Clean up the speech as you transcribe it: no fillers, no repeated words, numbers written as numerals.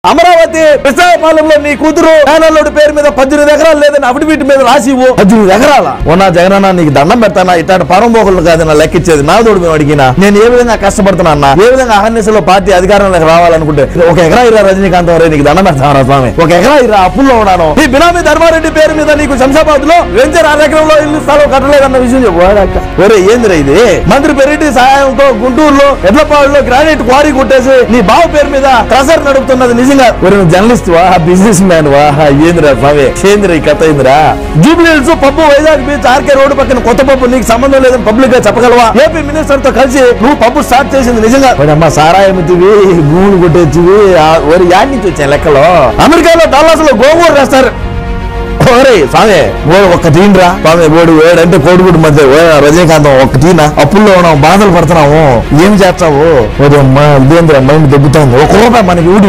అమరావతి విశాఖపాలెంలో నీ కూతురు మేనల్లుడి పేరు మీద 18 ఎకరాలు లేదని అఫిడవిట్ మీద రాసి 18 ఎకరాల నా జగనన్న నీకు దండం పెడతానా ఇట్లాంటి పరంబోకులు కాదు నా లెక్కిచ్చేది నా తోడు మేము అడిగినా నేను ఏ విధంగా కష్టపడుతున్నా అన్న ఏ విధంగా అహర్నిశలో పార్టీ అధికారంలోకి రావాలనుకుంటే 1 ఎకరా ఇరా రజనీకాంత్ వరే నీకు దండం పెడతాను స్వామి 1 ఎకరా ఇరా అప్పుల్లో ఉన్నాను నీ బినామీ ధర్మారెడ్డి పేరు మీద నీకు శంషాబాద్ లో వెంచర్ 6 ఎకరంలో ఇల్లు స్థలం కట్టలేదన్న విషయం చెప్పు ఒరే ఏందిరా ఇది మంత్రి పెరిటి సహాయంతో గుంటూరులో ఎడ్లపాడులో గ్రానైట్ క్వారీ కొట్టేసి నీ బావ పేరు మీద ట్రెజర్ నడుపుతున్నది నిజంగా జర్నలిస్ట్ వా బిజినెస్ మ్యాన్ వా ఏందిరా స్వామి ఏందిరా ఈ కథ ఏందిరా Jubilee Hills pub Vizag beach RK road పక్కన కొత్త పబ్బు నీకు సంబంధం లేదని పబ్లిక్ గా చెప్పగలవా ఏపీ మినిస్టర్ తో కలిసి నువ్వు పబ్బు స్టార్ట్ చేసింది నిజంగా అమ్మా సారాయమితివి భూములు కొట్టేచ్చివి యాడ్ నుంచి వచ్చాయి లెక్కలో అమెరికాలో డల్లాస్ లో గోంగూర వేస్తారు స్వామి ఒక్క టీనరా స్వామి ఓడి ఏడంటే కోడిగుడి మధ్య రజనీకాంతం ఒక్క టీనా అప్పుల్లో ఉన్నాం బాధలు పడుతున్నాము ఏం చేస్తావు అమ్మా ఇదేంద్ర మైండ్ దెబ్బతాంది 1 రూపాయి మనకి ఊడి